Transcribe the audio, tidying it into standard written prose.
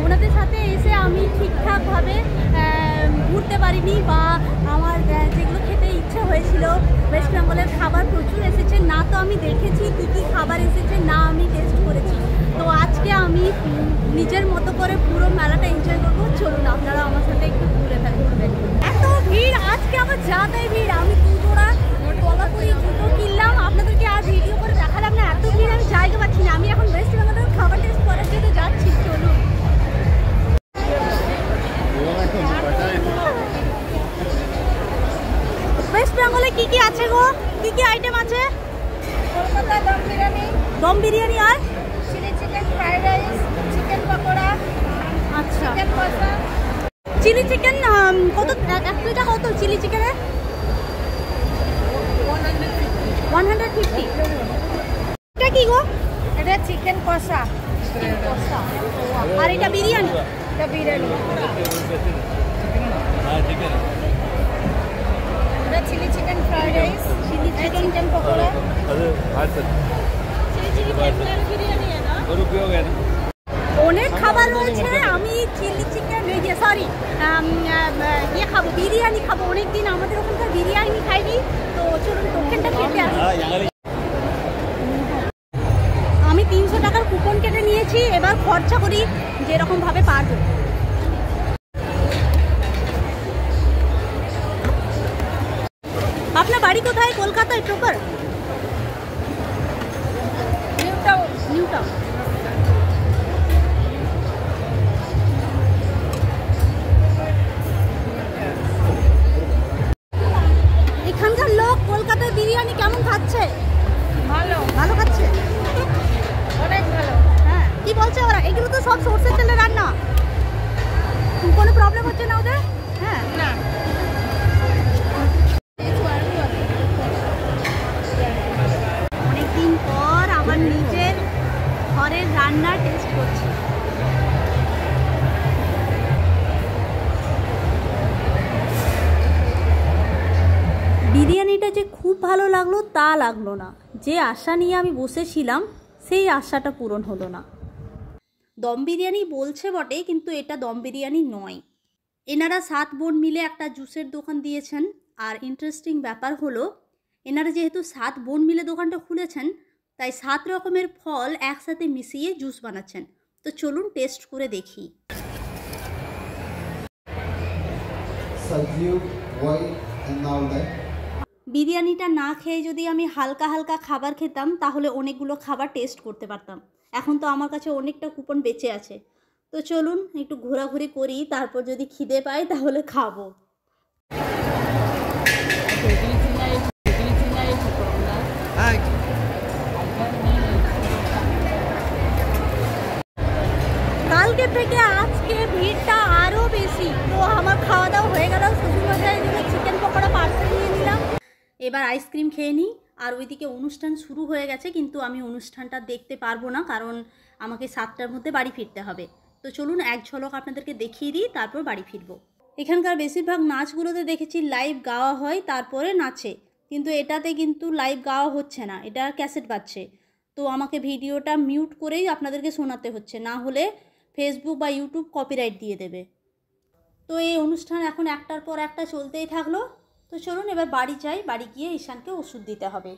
ওনাদের সাথে এসে আমি ঠিকঠাকভাবে ঘুরতে পারিনি, বা আমার যেগুলো খেতে ইচ্ছে হয়েছিল, ওয়েস্ট বেঙ্গলের খাবার প্রচুর এসেছে, না তো আমি দেখেছি কী কী খাবার এসেছে, না আমি টেস্ট করেছি। তো আজকে আমি নিজের মতো করে পুরো মেলাটা এনজয় করবো। চলুন আপনারা আমার সাথে একটু ঘুরবেন। এত ভিড় আজকে, আমার যাতাই ভিড়। আমি দুজোড়া তলাপুরি জুতো কিনলাম, আপনাদেরকে আর ভিডিও করে দেখালাম না, এত ভিড় আমি জায়গা পাচ্ছি না। আমি এখন ওয়েস্ট বেঙ্গলের খাবার টেস্ট করার জন্য যাচ্ছি। চলুন। ওয়েস্ট বেঙ্গলে কি কি আছে গো? কি কি আইটেম আছে? কলকাতা দম বিরিয়ানি আর chilli chicken fried rice, chicken pakora, আচ্ছা চিকেন কষা। চিলি চিকেন কত? এক প্লেটটা কত চিলি চিকেনের? 150। এটা কি গো? এটা চিকেন কষা। আর এটা বিরিয়ানি? এটা বিরিয়ানি। এটা chilli chicken fried rice, chilli chicken pakora. অনেক খাবার রয়েছে। আমি চিলি চিকেন সরি ইয়ে খাবো, বিরিয়ানি খাবো। অনেকদিন আমাদের ওখানকার বিরিয়ানি খাইনি, তো চলুন টোকেনটা কেটে আসি। আমি 300 টাকার কুপন কেটে নিয়েছি, এবার খরচা করি যেরকম ভাবে পারবো। আপনার বাড়ি কোথায়? কলকাতায় প্রপার? New town. এখানকার লোক কলকাতার বিরিয়ানি কেমন খাচ্ছে? ভালো খাচ্ছে, অনেক ভালো। হ্যাঁ। কি বলছে ওরা? এগুলো তো সব সরষের তেলে রান্না, কোনো প্রবলেম হচ্ছে না ওদের? হ্যাঁ না, অনেকদিন পর আমার নিজের ঘরের রান্না টেস্ট করছি। বিরিয়ানিটা যে খুব ভালো লাগলো তা লাগলো না। যে আশা নিয়ে আমি বসেছিলাম সেই আশাটা পূরণ হলো না। দম বিরিয়ানি বলছে বটে, কিন্তু এটা দম বিরিয়ানি নয়। এনারা 7 বোন মিলে একটা জুসের দোকান দিয়েছেন। আর ইন্টারেস্টিং ব্যাপার হলো, এনারা যেহেতু 7 বোন মিলে দোকানটা খুলেছেন, তাই 7 রকমের ফল একসাথে মিশিয়ে জুস বানাচ্ছেন। তো চলুন টেস্ট করে দেখি। বিরিয়ানিটা না খেয়ে যদি আমি হালকা হালকা খাবার খেতাম, তাহলে অনেকগুলো খাবার টেস্ট করতে পারতাম। এখন তো আমার কাছে অনেকটা কুপন বেঁচে আছে। তো চলুন একটু ঘোরাঘুরি করি, তারপর যদি খিদে পাই তাহলে খাবো। কালকে থেকে আজকে ভিড়টা আরও বেশি। তো আমার খাওয়া দাওয়া হয়ে গেল, শ্বশুরমশাইয়ের জন্য চিকেন পকোড়া পার্সেল নিয়ে নিলাম। এবার আইসক্রিম খেয়ে নিই। আর ওইদিকে অনুষ্ঠান শুরু হয়ে গেছে, কিন্তু আমি অনুষ্ঠানটা দেখতে পারবো না, কারণ আমাকে 7টার মধ্যে বাড়ি ফিরতে হবে। তো চলুন এক ঝলক আপনাদেরকে দেখিয়ে দিই, তারপর বাড়ি ফিরবো। এখানকার বেশিরভাগ নাচগুলোতে দেখেছি লাইভ গাওয়া হয়, তারপরে নাচে, কিন্তু এটাতে কিন্তু লাইভ গাওয়া হচ্ছে না, এটা ক্যাসেট বাজছে। তো আমাকে ভিডিওটা মিউট করেই আপনাদেরকে শোনাতে হচ্ছে, না হলে ফেসবুক বা ইউটিউব কপিরাইট দিয়ে দেবে। তো এই অনুষ্ঠান এখন একটার পর একটা চলতেই থাকলো। তো চলুন এবার বাড়ি যাই, বাড়ি গিয়ে ঈশানকে ওষুধ দিতে হবে।